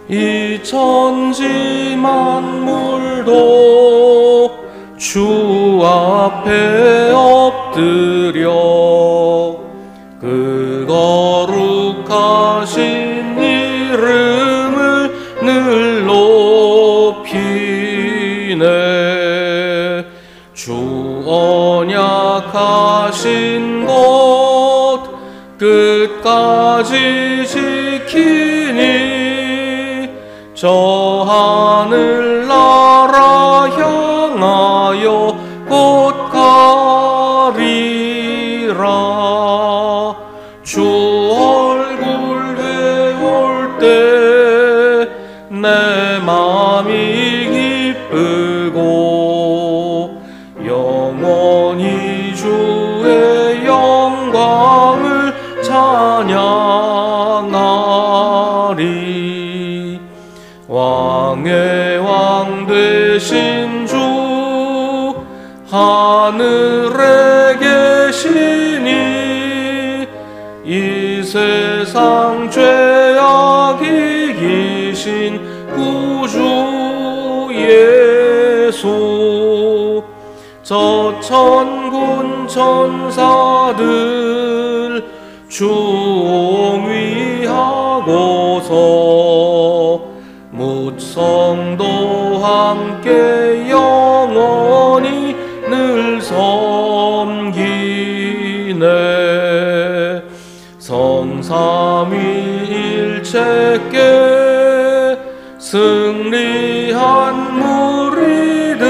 이 천지 만물도 주 앞에 엎드려 그 거룩하신 이름을 늘 높이네. 주 언약하신 것 끝까지 지키니 저 하늘나라 향하여 곧 가리라. 주 얼굴 배울 때 내 맘이 기쁘고 영원히 주의 영광을 찬양하리. 왕의 왕 되신 주 하늘에 계시니 이 세상 죄악 이기신 구주 예수. 저 천군 천사들 주옹위하고서 묻성도 함께 영원히 늘 섬기네. 성삼위일체께 승리한 무리들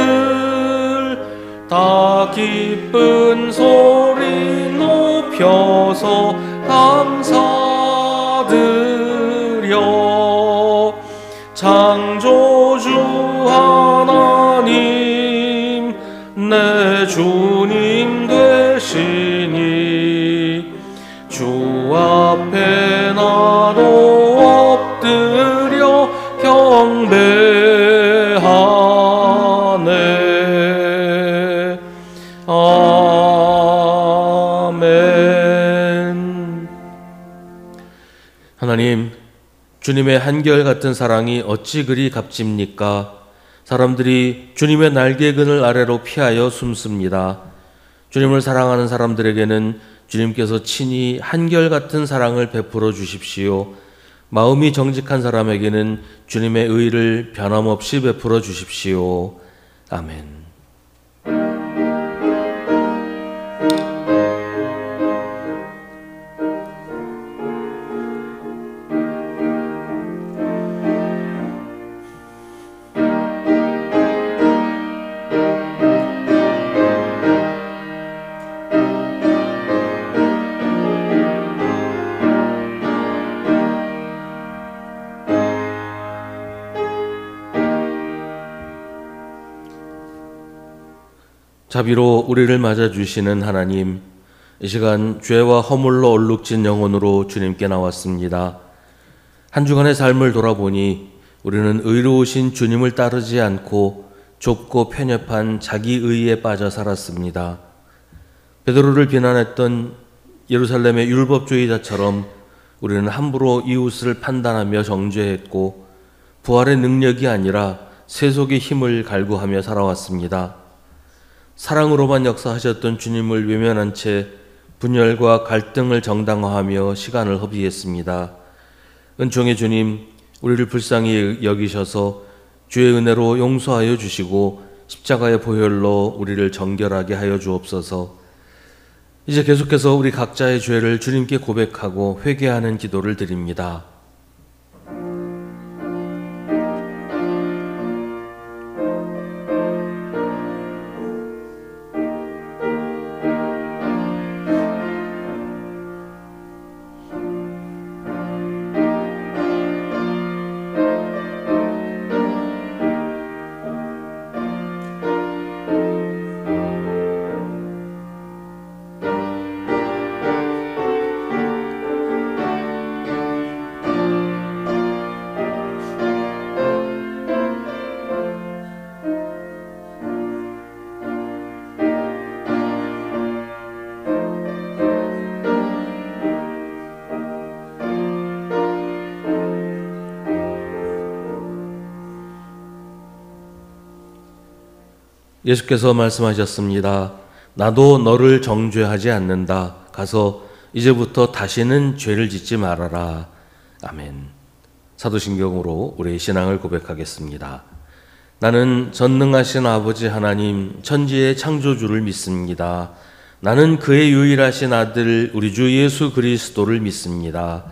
다 기쁜 소리 높여서 감사드려. 창조주 하나님 내 주님 되시니 주 앞에 나도 엎드려 경배하네. 아멘. 하나님, 주님의 한결같은 사랑이 어찌 그리 값집니까? 사람들이 주님의 날개근을 아래로 피하여 숨습니다. 주님을 사랑하는 사람들에게는 주님께서 친히 한결같은 사랑을 베풀어 주십시오. 마음이 정직한 사람에게는 주님의 의를 변함없이 베풀어 주십시오. 아멘. 자비로 우리를 맞아주시는 하나님, 이 시간 죄와 허물로 얼룩진 영혼으로 주님께 나왔습니다. 한 주간의 삶을 돌아보니 우리는 의로우신 주님을 따르지 않고 좁고 편협한 자기 의에 빠져 살았습니다. 베드로를 비난했던 예루살렘의 율법주의자처럼 우리는 함부로 이웃을 판단하며 정죄했고 부활의 능력이 아니라 세속의 힘을 갈구하며 살아왔습니다. 사랑으로만 역사하셨던 주님을 외면한 채 분열과 갈등을 정당화하며 시간을 허비했습니다. 은총의 주님, 우리를 불쌍히 여기셔서 주의 은혜로 용서하여 주시고 십자가의 보혈로 우리를 정결하게 하여 주옵소서. 이제 계속해서 우리 각자의 죄를 주님께 고백하고 회개하는 기도를 드립니다. 예수께서 말씀하셨습니다. 나도 너를 정죄하지 않는다. 가서 이제부터 다시는 죄를 짓지 말아라. 아멘. 사도신경으로 우리의 신앙을 고백하겠습니다. 나는 전능하신 아버지 하나님 천지의 창조주를 믿습니다. 나는 그의 유일하신 아들 우리 주 예수 그리스도를 믿습니다.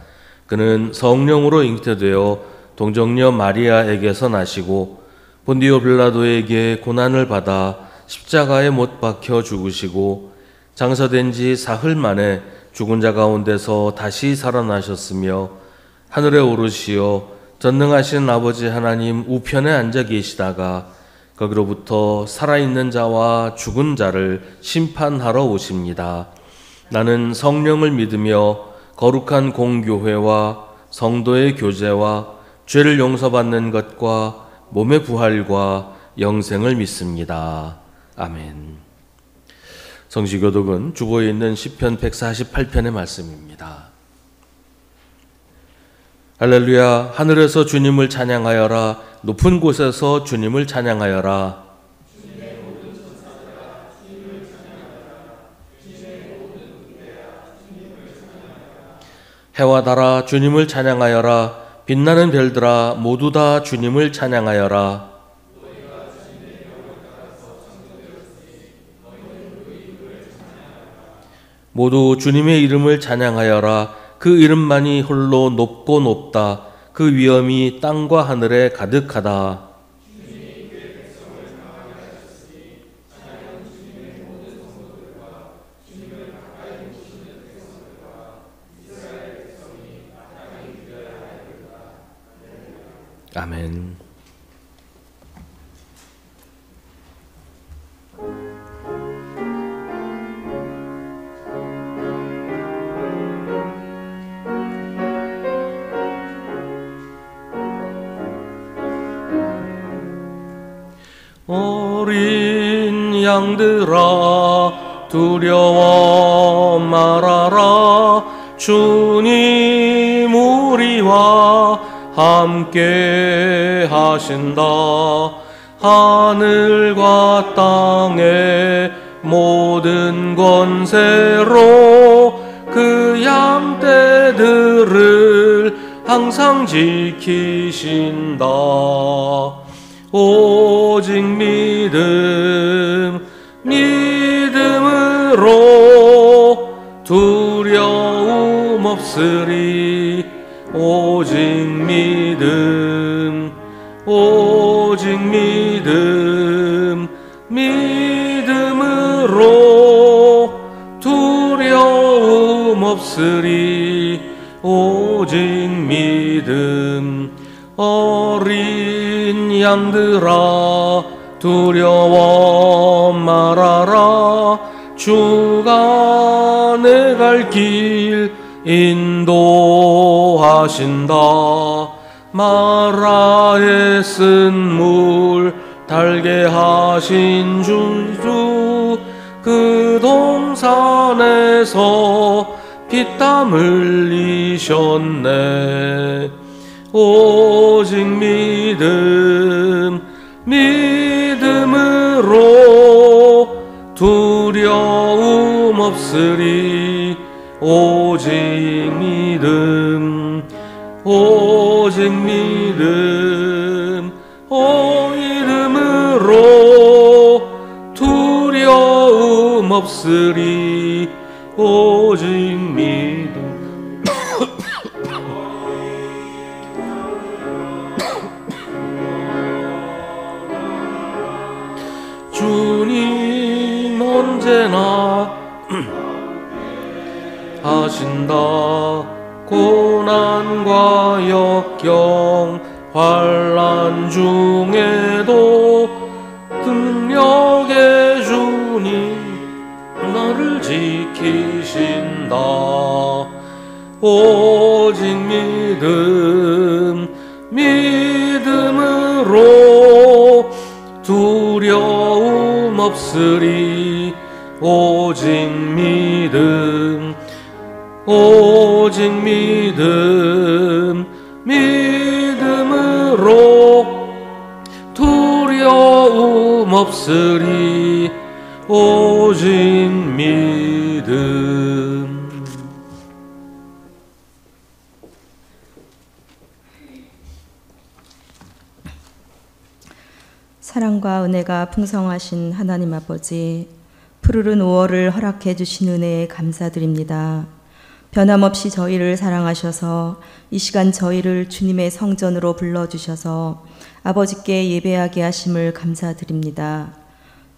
그는 성령으로 잉태되어 동정녀 마리아에게서 나시고 본디오 빌라도에게 고난을 받아 십자가에 못 박혀 죽으시고 장사된 지 사흘 만에 죽은 자 가운데서 다시 살아나셨으며 하늘에 오르시어 전능하신 아버지 하나님 우편에 앉아 계시다가 거기로부터 살아있는 자와 죽은 자를 심판하러 오십니다. 나는 성령을 믿으며 거룩한 공교회와 성도의 교제와 죄를 용서받는 것과 몸의 부활과 영생을 믿습니다. 아멘. 성시교독은 주보에 있는 시편 148편의 말씀입니다. 할렐루야. 하늘에서 주님을 찬양하여라. 높은 곳에서 주님을 찬양하여라. 해와 달아 주님을 찬양하여라. 빛나는 별들아 모두 다 주님을 찬양하여라. 모두 주님의 이름을 찬양하여라. 그 이름만이 홀로 높고 높다. 그 위엄이 땅과 하늘에 가득하다. 아멘. 어린 양들아 두려워 말아라. 주님 우리와 함께 하신다. 하늘과 땅의 모든 권세로 그 양떼들을 항상 지키신다. 오직 믿음으로 두려움 없으리. 오직 믿음으로 두려움 없으리. 오직 믿음. 어린 양들아 두려워 말아라. 주가 내 갈 길 인도하신다. 마라에 쓴 물 달게 하신 주 그 동산에서 피땀 흘리셨네. 오직 믿음으로 두려움 없으리. 오직 믿음으로 두려움 없으리. 오직 믿음. 주님 언제나 하신다. 고난과 역경 환난 중에도 능력의 주님 너를 지키신다. 오직 믿음으로 두려움 없으리. 오직 믿음으로 두려움 없으리 오직 믿음. 사랑과 은혜가 풍성하신 하나님 아버지, 푸르른 5월을 허락해 주신 은혜에 감사드립니다. 변함없이 저희를 사랑하셔서 이 시간 저희를 주님의 성전으로 불러주셔서 아버지께 예배하게 하심을 감사드립니다.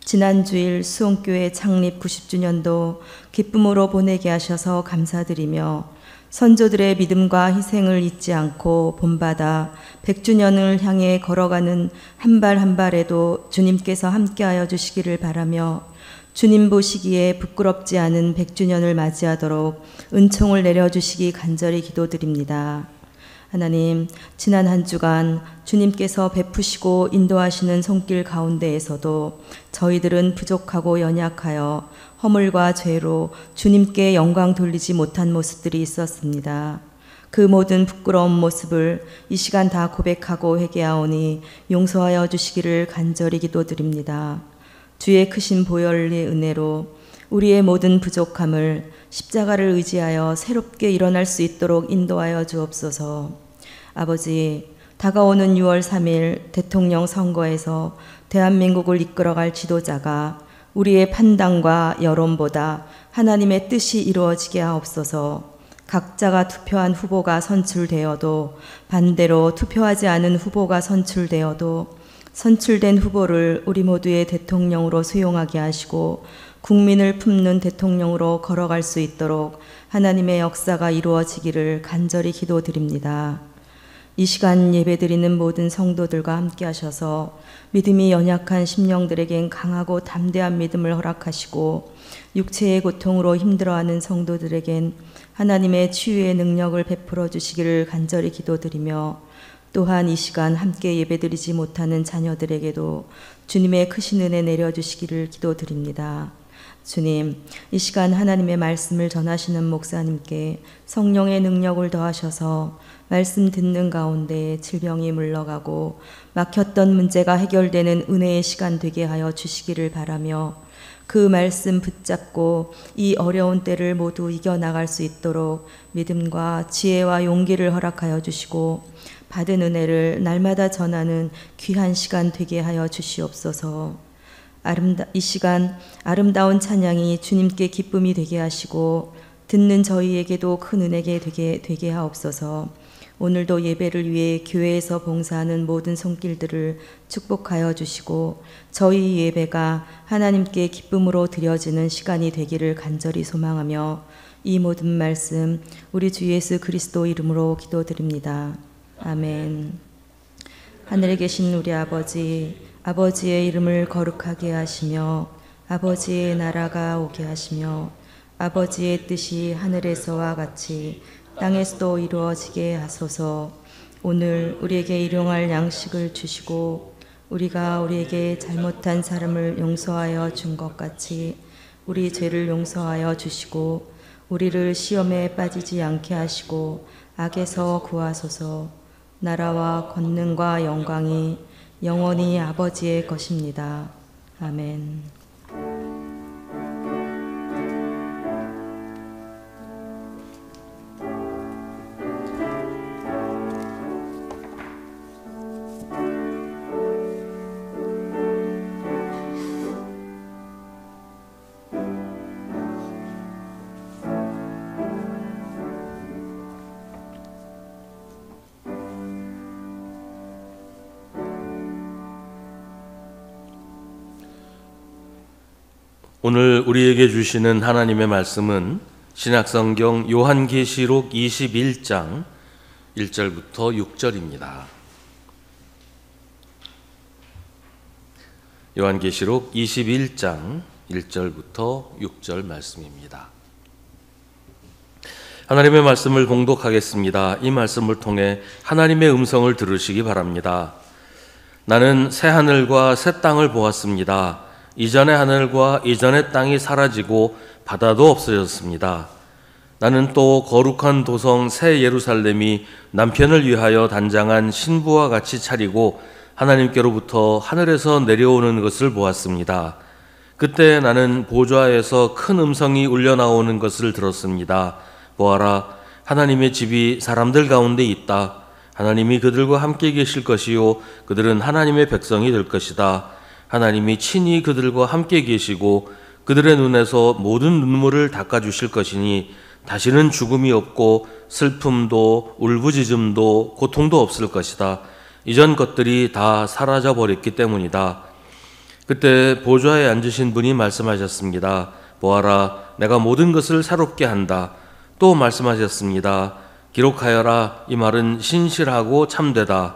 지난 주일 수원교회 창립 90주년도 기쁨으로 보내게 하셔서 감사드리며 선조들의 믿음과 희생을 잊지 않고 본받아 100주년을 향해 걸어가는 한 발 한 발에도 주님께서 함께하여 주시기를 바라며 주님 보시기에 부끄럽지 않은 100주년을 맞이하도록 은총을 내려주시기 간절히 기도드립니다. 하나님, 지난 한 주간 주님께서 베푸시고 인도하시는 손길 가운데에서도 저희들은 부족하고 연약하여 허물과 죄로 주님께 영광 돌리지 못한 모습들이 있었습니다. 그 모든 부끄러운 모습을 이 시간 다 고백하고 회개하오니 용서하여 주시기를 간절히 기도드립니다. 주의 크신 보혈의 은혜로 우리의 모든 부족함을 십자가를 의지하여 새롭게 일어날 수 있도록 인도하여 주옵소서. 아버지, 다가오는 6월 3일 대통령 선거에서 대한민국을 이끌어갈 지도자가 우리의 판단과 여론보다 하나님의 뜻이 이루어지게 하옵소서. 각자가 투표한 후보가 선출되어도 반대로 투표하지 않은 후보가 선출되어도 선출된 후보를 우리 모두의 대통령으로 수용하게 하시고 국민을 품는 대통령으로 걸어갈 수 있도록 하나님의 역사가 이루어지기를 간절히 기도드립니다. 이 시간 예배드리는 모든 성도들과 함께 하셔서 믿음이 연약한 심령들에겐 강하고 담대한 믿음을 허락하시고 육체의 고통으로 힘들어하는 성도들에겐 하나님의 치유의 능력을 베풀어 주시기를 간절히 기도드리며 또한 이 시간 함께 예배드리지 못하는 자녀들에게도 주님의 크신 은혜 내려주시기를 기도드립니다. 주님, 이 시간 하나님의 말씀을 전하시는 목사님께 성령의 능력을 더하셔서 말씀 듣는 가운데 질병이 물러가고 막혔던 문제가 해결되는 은혜의 시간 되게 하여 주시기를 바라며 그 말씀 붙잡고 이 어려운 때를 모두 이겨나갈 수 있도록 믿음과 지혜와 용기를 허락하여 주시고 받은 은혜를 날마다 전하는 귀한 시간 되게 하여 주시옵소서. 이 시간 아름다운 찬양이 주님께 기쁨이 되게 하시고 듣는 저희에게도 큰 은혜가 되게 하옵소서. 오늘도 예배를 위해 교회에서 봉사하는 모든 손길들을 축복하여 주시고 저희 예배가 하나님께 기쁨으로 드려지는 시간이 되기를 간절히 소망하며 이 모든 말씀 우리 주 예수 그리스도 이름으로 기도드립니다. 아멘. 하늘에 계신 우리 아버지, 아버지의 이름을 거룩하게 하시며 아버지의 나라가 오게 하시며 아버지의 뜻이 하늘에서와 같이 땅에서도 이루어지게 하소서. 오늘 우리에게 일용할 양식을 주시고 우리가 우리에게 잘못한 사람을 용서하여 준 것 같이 우리 죄를 용서하여 주시고 우리를 시험에 빠지지 않게 하시고 악에서 구하소서. 나라와 권능과 영광이 영원히 아버지의 것입니다. 아멘. 오늘 우리에게 주시는 하나님의 말씀은 신약성경 요한계시록 21장 1절부터 6절입니다. 요한계시록 21장 1절부터 6절 말씀입니다. 하나님의 말씀을 봉독하겠습니다. 이 말씀을 통해 하나님의 음성을 들으시기 바랍니다. 나는 새 하늘과 새 땅을 보았습니다. 이전의 하늘과 이전의 땅이 사라지고 바다도 없어졌습니다. 나는 또 거룩한 도성 새 예루살렘이 남편을 위하여 단장한 신부와 같이 차리고 하나님께로부터 하늘에서 내려오는 것을 보았습니다. 그때 나는 보좌에서 큰 음성이 울려 나오는 것을 들었습니다. 보아라, 하나님의 집이 사람들 가운데 있다. 하나님이 그들과 함께 계실 것이요 그들은 하나님의 백성이 될 것이다. 하나님이 친히 그들과 함께 계시고 그들의 눈에서 모든 눈물을 닦아주실 것이니 다시는 죽음이 없고 슬픔도 울부짖음도 고통도 없을 것이다. 이전 것들이 다 사라져 버렸기 때문이다. 그때 보좌에 앉으신 분이 말씀하셨습니다. 보아라, 내가 모든 것을 새롭게 한다. 또 말씀하셨습니다. 기록하여라. 이 말은 신실하고 참되다.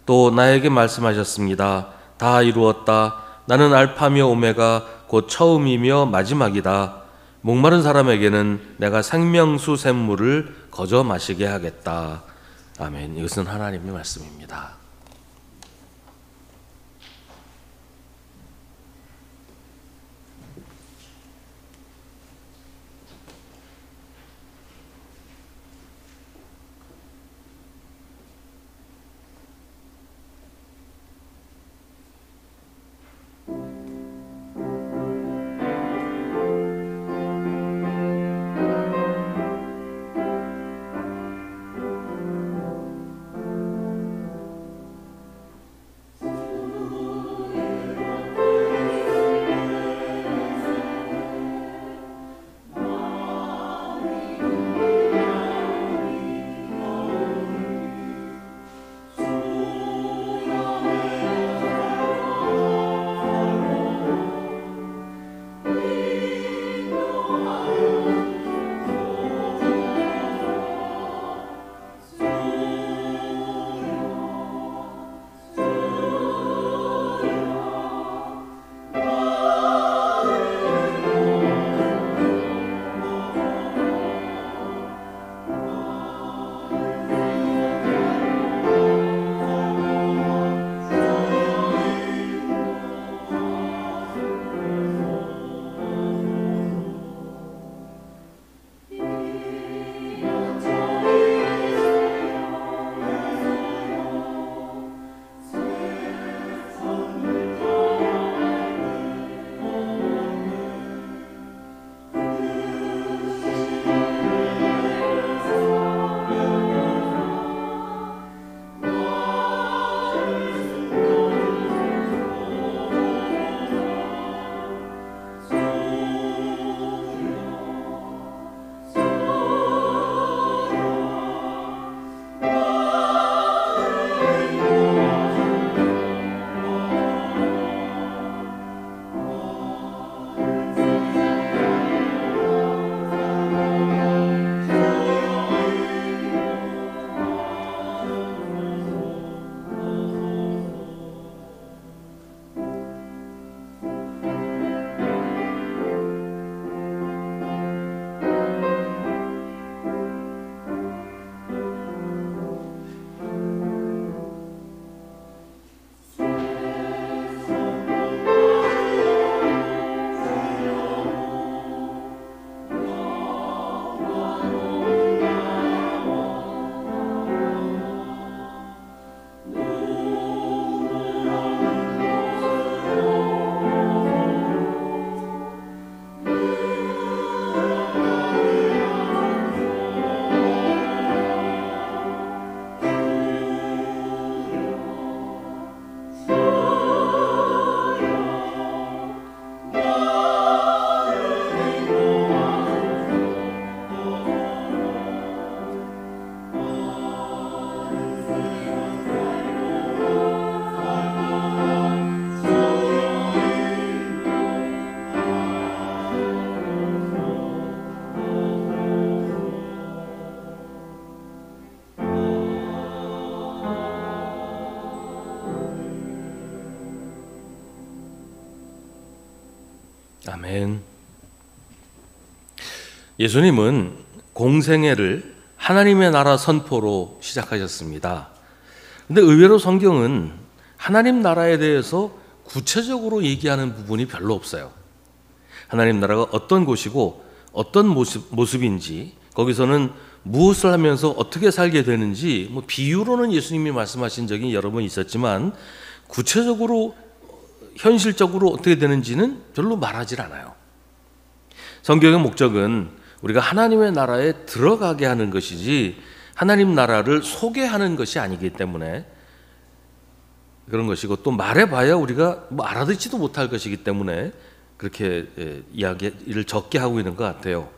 또 나에게 말씀하셨습니다. 다 이루었다. 나는 알파며 오메가 곧 처음이며 마지막이다. 목마른 사람에게는 내가 생명수 샘물을 거저 마시게 하겠다. 아멘. 이것은 하나님의 말씀입니다. 아멘. 예수님은 공생애를 하나님의 나라 선포로 시작하셨습니다. 근데 의외로 성경은 하나님 나라에 대해서 구체적으로 얘기하는 부분이 별로 없어요. 하나님 나라가 어떤 곳이고 어떤 모습인지, 거기서는 무엇을 하면서 어떻게 살게 되는지 비유로는 예수님이 말씀하신 적이 여러 번 있었지만 구체적으로 현실적으로 어떻게 되는지는 별로 말하지 않아요. 성경의 목적은 우리가 하나님의 나라에 들어가게 하는 것이지 하나님 나라를 소개하는 것이 아니기 때문에 그런 것이고, 또 말해봐야 우리가 뭐 알아듣지도 못할 것이기 때문에 그렇게 이야기를 적게 하고 있는 것 같아요.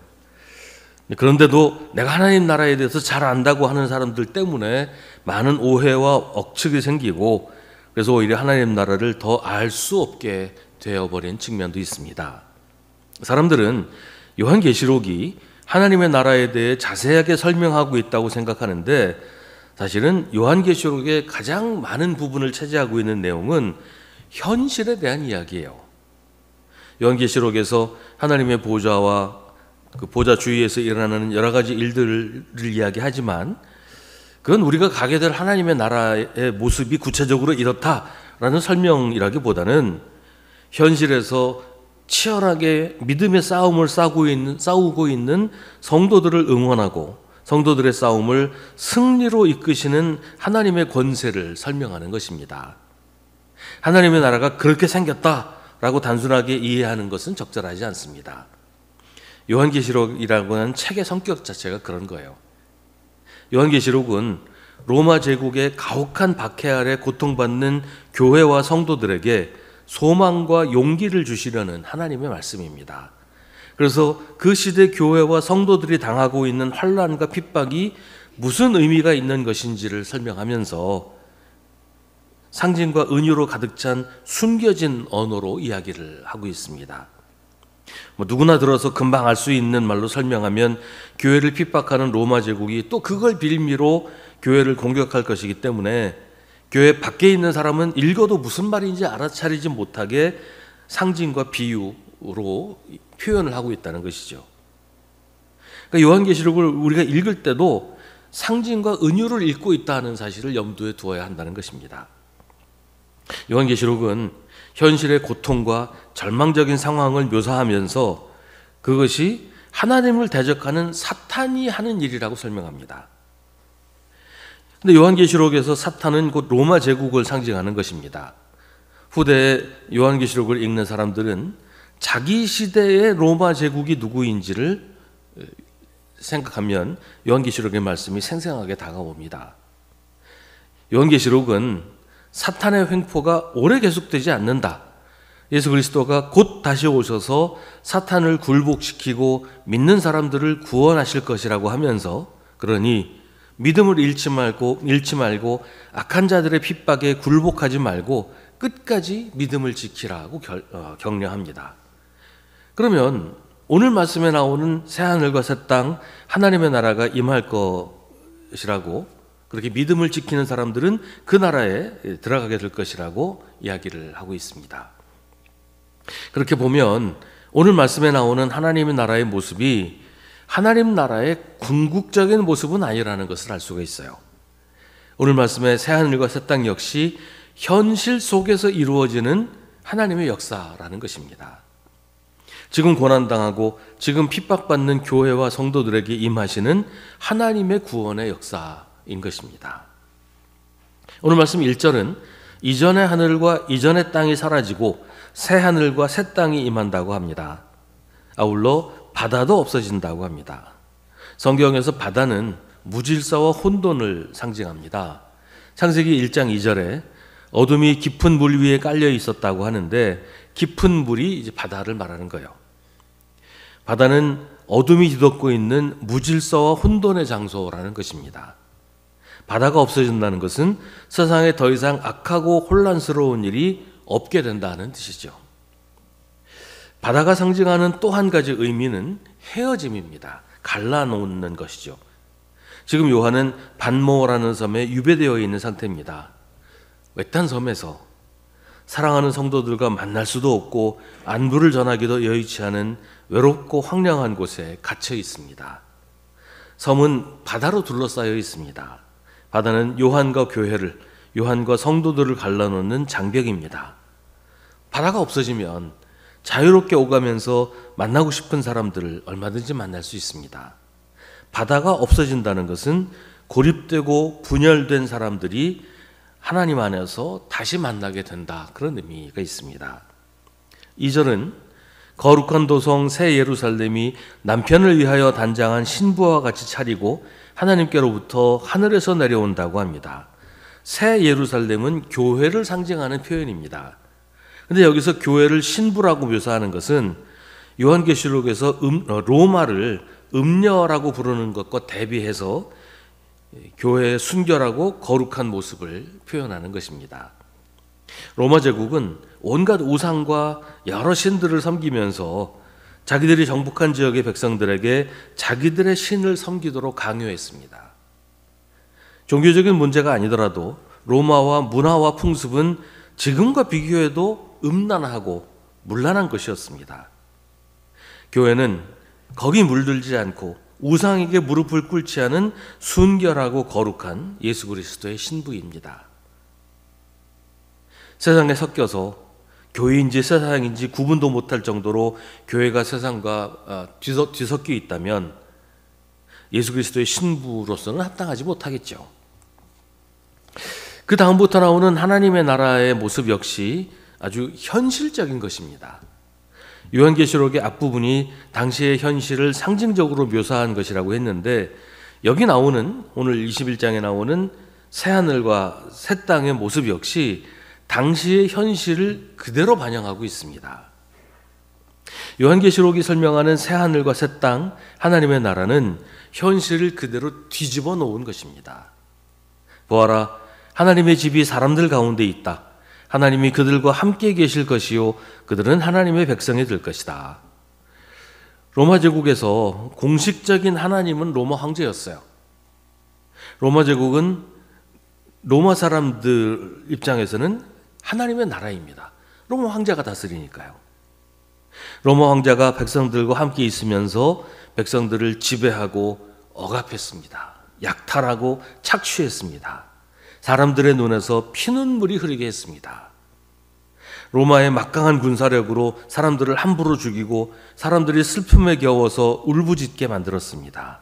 그런데도 내가 하나님 나라에 대해서 잘 안다고 하는 사람들 때문에 많은 오해와 억측이 생기고, 그래서 오히려 하나님 나라를 더 알 수 없게 되어버린 측면도 있습니다. 사람들은 요한계시록이 하나님의 나라에 대해 자세하게 설명하고 있다고 생각하는데, 사실은 요한계시록의 가장 많은 부분을 차지하고 있는 내용은 현실에 대한 이야기예요. 요한계시록에서 하나님의 보좌와 그 보좌 주위에서 일어나는 여러 가지 일들을 이야기하지만, 그건 우리가 가게 될 하나님의 나라의 모습이 구체적으로 이렇다라는 설명이라기보다는 현실에서 치열하게 믿음의 싸움을 싸우고 있는 성도들을 응원하고 성도들의 싸움을 승리로 이끄시는 하나님의 권세를 설명하는 것입니다. 하나님의 나라가 그렇게 생겼다라고 단순하게 이해하는 것은 적절하지 않습니다. 요한계시록이라고 하는 책의 성격 자체가 그런 거예요. 요한계시록은 로마 제국의 가혹한 박해 아래 고통받는 교회와 성도들에게 소망과 용기를 주시려는 하나님의 말씀입니다. 그래서 그 시대 교회와 성도들이 당하고 있는 환난과 핍박이 무슨 의미가 있는 것인지를 설명하면서 상징과 은유로 가득 찬 숨겨진 언어로 이야기를 하고 있습니다. 누구나 들어서 금방 알 수 있는 말로 설명하면 교회를 핍박하는 로마 제국이 또 그걸 빌미로 교회를 공격할 것이기 때문에 교회 밖에 있는 사람은 읽어도 무슨 말인지 알아차리지 못하게 상징과 비유로 표현을 하고 있다는 것이죠. 그러니까 요한계시록을 우리가 읽을 때도 상징과 은유를 읽고 있다는 사실을 염두에 두어야 한다는 것입니다. 요한계시록은 현실의 고통과 절망적인 상황을 묘사하면서 그것이 하나님을 대적하는 사탄이 하는 일이라고 설명합니다. 근데 요한계시록에서 사탄은 곧 로마 제국을 상징하는 것입니다. 후대에 요한계시록을 읽는 사람들은 자기 시대의 로마 제국이 누구인지를 생각하면 요한계시록의 말씀이 생생하게 다가옵니다. 요한계시록은 사탄의 횡포가 오래 계속되지 않는다. 예수 그리스도가 곧 다시 오셔서 사탄을 굴복시키고 믿는 사람들을 구원하실 것이라고 하면서, 그러니 믿음을 잃지 말고 악한 자들의 핍박에 굴복하지 말고 끝까지 믿음을 지키라고 격려합니다. 그러면 오늘 말씀에 나오는 새하늘과 새 땅, 하나님의 나라가 임할 것이라고, 그렇게 믿음을 지키는 사람들은 그 나라에 들어가게 될 것이라고 이야기를 하고 있습니다. 그렇게 보면 오늘 말씀에 나오는 하나님의 나라의 모습이 하나님 나라의 궁극적인 모습은 아니라는 것을 알 수가 있어요. 오늘 말씀의 새하늘과 새 땅 역시 현실 속에서 이루어지는 하나님의 역사라는 것입니다. 지금 고난당하고 지금 핍박받는 교회와 성도들에게 임하시는 하나님의 구원의 역사인 것입니다. 오늘 말씀 1절은 이전의 하늘과 이전의 땅이 사라지고 새 하늘과 새 땅이 임한다고 합니다. 아울러 바다도 없어진다고 합니다. 성경에서 바다는 무질서와 혼돈을 상징합니다. 창세기 1장 2절에 어둠이 깊은 물 위에 깔려 있었다고 하는데, 깊은 물이 이제 바다를 말하는 거예요. 바다는 어둠이 뒤덮고 있는 무질서와 혼돈의 장소라는 것입니다. 바다가 없어진다는 것은 세상에 더 이상 악하고 혼란스러운 일이 없게 된다는 뜻이죠. 바다가 상징하는 또 한 가지 의미는 헤어짐입니다. 갈라놓는 것이죠. 지금 요한은 반모라는 섬에 유배되어 있는 상태입니다. 외딴 섬에서 사랑하는 성도들과 만날 수도 없고 안부를 전하기도 여의치 않은 외롭고 황량한 곳에 갇혀 있습니다. 섬은 바다로 둘러싸여 있습니다. 바다는 요한과 교회를, 요한과 성도들을 갈라놓는 장벽입니다. 바다가 없어지면 자유롭게 오가면서 만나고 싶은 사람들을 얼마든지 만날 수 있습니다. 바다가 없어진다는 것은 고립되고 분열된 사람들이 하나님 안에서 다시 만나게 된다. 그런 의미가 있습니다. 2절은 거룩한 도성 새 예루살렘이 남편을 위하여 단장한 신부와 같이 차리고 하나님께로부터 하늘에서 내려온다고 합니다. 새 예루살렘은 교회를 상징하는 표현입니다. 그런데 여기서 교회를 신부라고 묘사하는 것은 요한계시록에서 로마를 음녀라고 부르는 것과 대비해서 교회의 순결하고 거룩한 모습을 표현하는 것입니다. 로마 제국은 온갖 우상과 여러 신들을 섬기면서 자기들이 정복한 지역의 백성들에게 자기들의 신을 섬기도록 강요했습니다. 종교적인 문제가 아니더라도 로마와 문화와 풍습은 지금과 비교해도 음란하고 문란한 것이었습니다. 교회는 거기 물들지 않고 우상에게 무릎을 꿇지 않은 순결하고 거룩한 예수 그리스도의 신부입니다. 세상에 섞여서 교회인지 세상인지 구분도 못할 정도로 교회가 세상과 뒤섞여 있다면 예수 그리스도의 신부로서는 합당하지 못하겠죠. 그 다음부터 나오는 하나님의 나라의 모습 역시 아주 현실적인 것입니다. 요한계시록의 앞부분이 당시의 현실을 상징적으로 묘사한 것이라고 했는데, 여기 나오는 오늘 21장에 나오는 새하늘과 새 땅의 모습 역시 당시의 현실을 그대로 반영하고 있습니다. 요한계시록이 설명하는 새하늘과 새 땅, 하나님의 나라는 현실을 그대로 뒤집어 놓은 것입니다. 보아라, 하나님의 집이 사람들 가운데 있다. 하나님이 그들과 함께 계실 것이요 그들은 하나님의 백성이 될 것이다. 로마 제국에서 공식적인 하나님은 로마 황제였어요. 로마 제국은 로마 사람들 입장에서는 하나님의 나라입니다. 로마 황제가 다스리니까요. 로마 황제가 백성들과 함께 있으면서 백성들을 지배하고 억압했습니다. 약탈하고 착취했습니다. 사람들의 눈에서 피눈물이 흐르게 했습니다. 로마의 막강한 군사력으로 사람들을 함부로 죽이고 사람들이 슬픔에 겨워서 울부짖게 만들었습니다.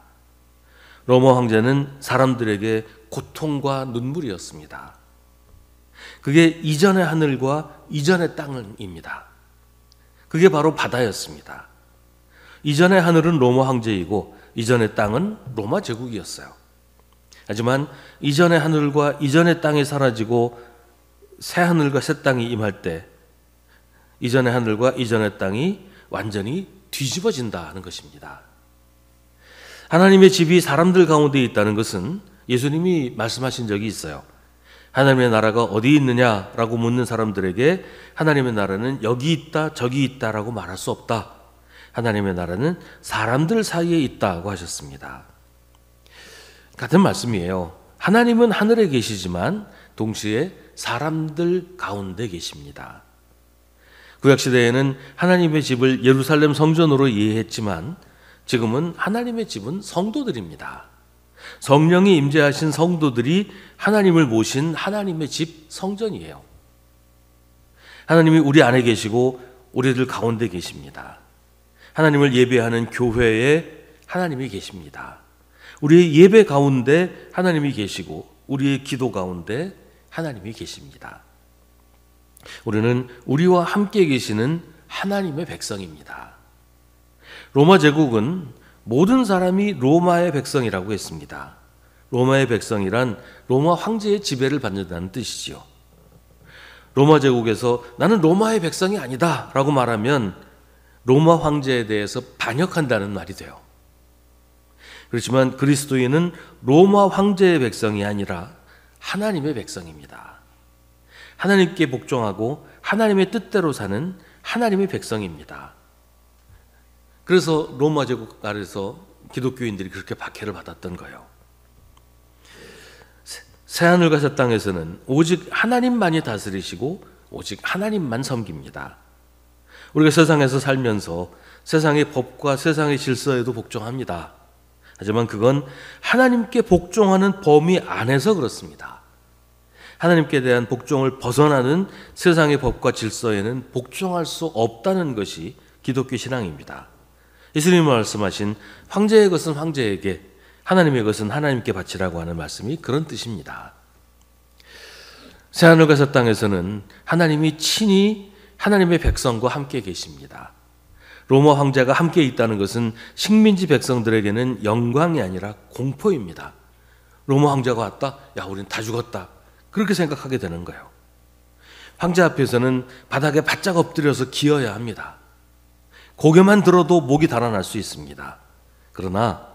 로마 황제는 사람들에게 고통과 눈물이었습니다. 그게 이전의 하늘과 이전의 땅입니다. 그게 바로 바다였습니다. 이전의 하늘은 로마 황제이고 이전의 땅은 로마 제국이었어요. 하지만 이전의 하늘과 이전의 땅이 사라지고 새 하늘과 새 땅이 임할 때 이전의 하늘과 이전의 땅이 완전히 뒤집어진다는 것입니다. 하나님의 집이 사람들 가운데 있다는 것은 예수님이 말씀하신 적이 있어요. 하나님의 나라가 어디 있느냐라고 묻는 사람들에게 하나님의 나라는 여기 있다 저기 있다라고 말할 수 없다. 하나님의 나라는 사람들 사이에 있다고 하셨습니다. 같은 말씀이에요. 하나님은 하늘에 계시지만 동시에 사람들 가운데 계십니다. 구약시대에는 하나님의 집을 예루살렘 성전으로 이해했지만 지금은 하나님의 집은 성도들입니다. 성령이 임재하신 성도들이 하나님을 모신 하나님의 집 성전이에요. 하나님이 우리 안에 계시고 우리들 가운데 계십니다. 하나님을 예배하는 교회에 하나님이 계십니다. 우리의 예배 가운데 하나님이 계시고 우리의 기도 가운데 하나님이 계십니다. 우리는 우리와 함께 계시는 하나님의 백성입니다. 로마 제국은 모든 사람이 로마의 백성이라고 했습니다. 로마의 백성이란 로마 황제의 지배를 받는다는 뜻이지요. 로마 제국에서 나는 로마의 백성이 아니다 라고 말하면 로마 황제에 대해서 반역한다는 말이 돼요. 그렇지만 그리스도인은 로마 황제의 백성이 아니라 하나님의 백성입니다. 하나님께 복종하고 하나님의 뜻대로 사는 하나님의 백성입니다. 그래서 로마 제국 아래서 기독교인들이 그렇게 박해를 받았던 거예요. 새하늘과 새 땅에서는 오직 하나님만이 다스리시고 오직 하나님만 섬깁니다. 우리가 세상에서 살면서 세상의 법과 세상의 질서에도 복종합니다. 하지만 그건 하나님께 복종하는 범위 안에서 그렇습니다. 하나님께 대한 복종을 벗어나는 세상의 법과 질서에는 복종할 수 없다는 것이 기독교 신앙입니다. 예수님이 말씀하신 황제의 것은 황제에게, 하나님의 것은 하나님께 바치라고 하는 말씀이 그런 뜻입니다. 새하늘과 새 땅에서는 하나님이 친히 하나님의 백성과 함께 계십니다. 로마 황제가 함께 있다는 것은 식민지 백성들에게는 영광이 아니라 공포입니다. 로마 황제가 왔다? 야, 우린 다 죽었다. 그렇게 생각하게 되는 거예요. 황제 앞에서는 바닥에 바짝 엎드려서 기어야 합니다. 고개만 들어도 목이 달아날 수 있습니다. 그러나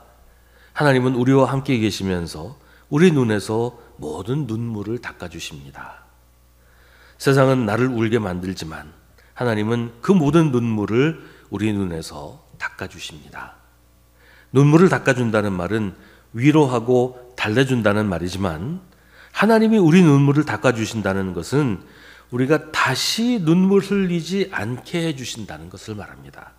하나님은 우리와 함께 계시면서 우리 눈에서 모든 눈물을 닦아주십니다. 세상은 나를 울게 만들지만 하나님은 그 모든 눈물을 우리 눈에서 닦아주십니다. 눈물을 닦아준다는 말은 위로하고 달래준다는 말이지만 하나님이 우리 눈물을 닦아주신다는 것은 우리가 다시 눈물 흘리지 않게 해주신다는 것을 말합니다.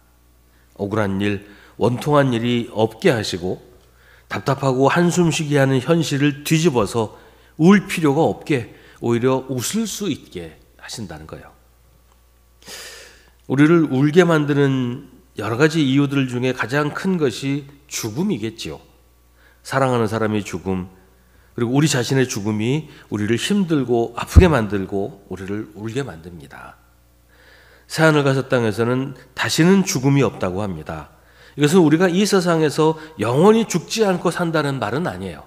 억울한 일, 원통한 일이 없게 하시고 답답하고 한숨 쉬게 하는 현실을 뒤집어서 울 필요가 없게 오히려 웃을 수 있게 하신다는 거예요. 우리를 울게 만드는 여러 가지 이유들 중에 가장 큰 것이 죽음이겠지요. 사랑하는 사람의 죽음, 그리고 우리 자신의 죽음이 우리를 힘들고 아프게 만들고 우리를 울게 만듭니다. 새하늘과 새 땅에서는 다시는 죽음이 없다고 합니다. 이것은 우리가 이 세상에서 영원히 죽지 않고 산다는 말은 아니에요.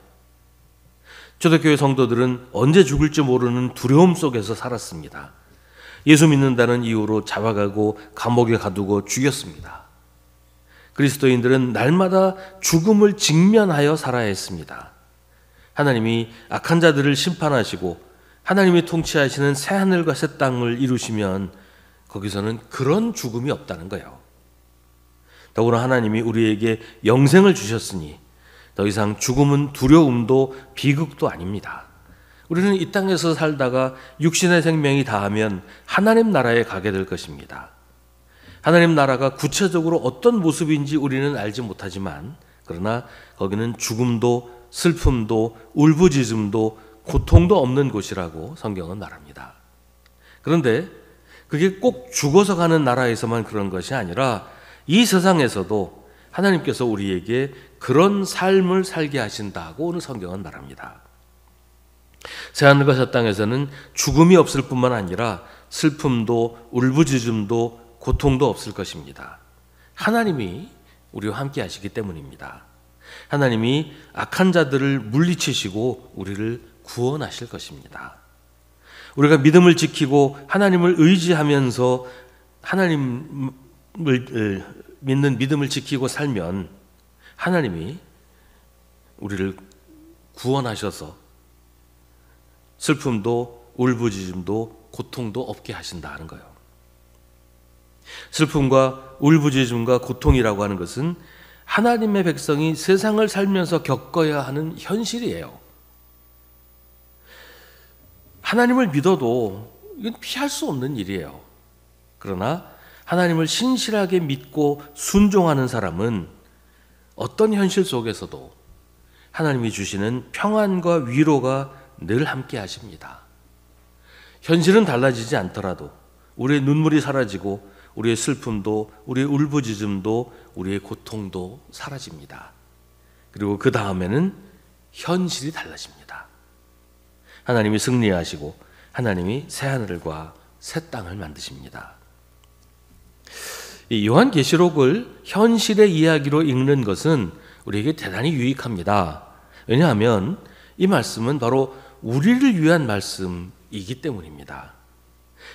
초대교회 성도들은 언제 죽을지 모르는 두려움 속에서 살았습니다. 예수 믿는다는 이유로 잡아가고 감옥에 가두고 죽였습니다. 그리스도인들은 날마다 죽음을 직면하여 살아야 했습니다. 하나님이 악한 자들을 심판하시고 하나님이 통치하시는 새하늘과 새 땅을 이루시면 거기서는 그런 죽음이 없다는 거예요. 더구나 하나님이 우리에게 영생을 주셨으니 더 이상 죽음은 두려움도 비극도 아닙니다. 우리는 이 땅에서 살다가 육신의 생명이 다하면 하나님 나라에 가게 될 것입니다. 하나님 나라가 구체적으로 어떤 모습인지 우리는 알지 못하지만 그러나 거기는 죽음도 슬픔도 울부짖음도 고통도 없는 곳이라고 성경은 말합니다. 그런데 그게 꼭 죽어서 가는 나라에서만 그런 것이 아니라 이 세상에서도 하나님께서 우리에게 그런 삶을 살게 하신다고 오늘 성경은 말합니다. 새하늘과 새 땅에서는 죽음이 없을 뿐만 아니라 슬픔도 울부짖음도 고통도 없을 것입니다. 하나님이 우리와 함께 하시기 때문입니다. 하나님이 악한 자들을 물리치시고 우리를 구원하실 것입니다. 우리가 믿음을 지키고 하나님을 의지하면서 하나님을 믿는 믿음을 지키고 살면 하나님이 우리를 구원하셔서 슬픔도 울부짖음도 고통도 없게 하신다는 거예요. 슬픔과 울부짖음과 고통이라고 하는 것은 하나님의 백성이 세상을 살면서 겪어야 하는 현실이에요. 하나님을 믿어도 이건 피할 수 없는 일이에요. 그러나 하나님을 신실하게 믿고 순종하는 사람은 어떤 현실 속에서도 하나님이 주시는 평안과 위로가 늘 함께 하십니다. 현실은 달라지지 않더라도 우리의 눈물이 사라지고 우리의 슬픔도 우리의 울부짖음도 우리의 고통도 사라집니다. 그리고 그 다음에는 현실이 달라집니다. 하나님이 승리하시고 하나님이 새하늘과 새 땅을 만드십니다. 이 요한계시록을 현실의 이야기로 읽는 것은 우리에게 대단히 유익합니다. 왜냐하면 이 말씀은 바로 우리를 위한 말씀이기 때문입니다.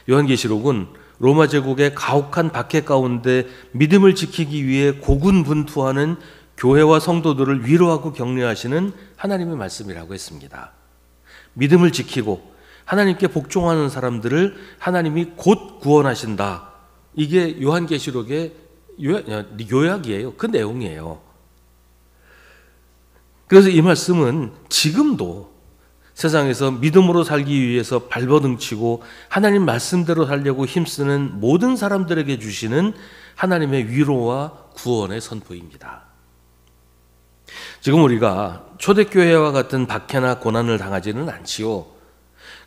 요한계시록은 로마 제국의 가혹한 박해 가운데 믿음을 지키기 위해 고군분투하는 교회와 성도들을 위로하고 격려하시는 하나님의 말씀이라고 했습니다. 믿음을 지키고 하나님께 복종하는 사람들을 하나님이 곧 구원하신다. 이게 요한계시록의 요약이에요. 그 내용이에요. 그래서 이 말씀은 지금도 세상에서 믿음으로 살기 위해서 발버둥치고 하나님 말씀대로 살려고 힘쓰는 모든 사람들에게 주시는 하나님의 위로와 구원의 선포입니다. 지금 우리가 초대교회와 같은 박해나 고난을 당하지는 않지요.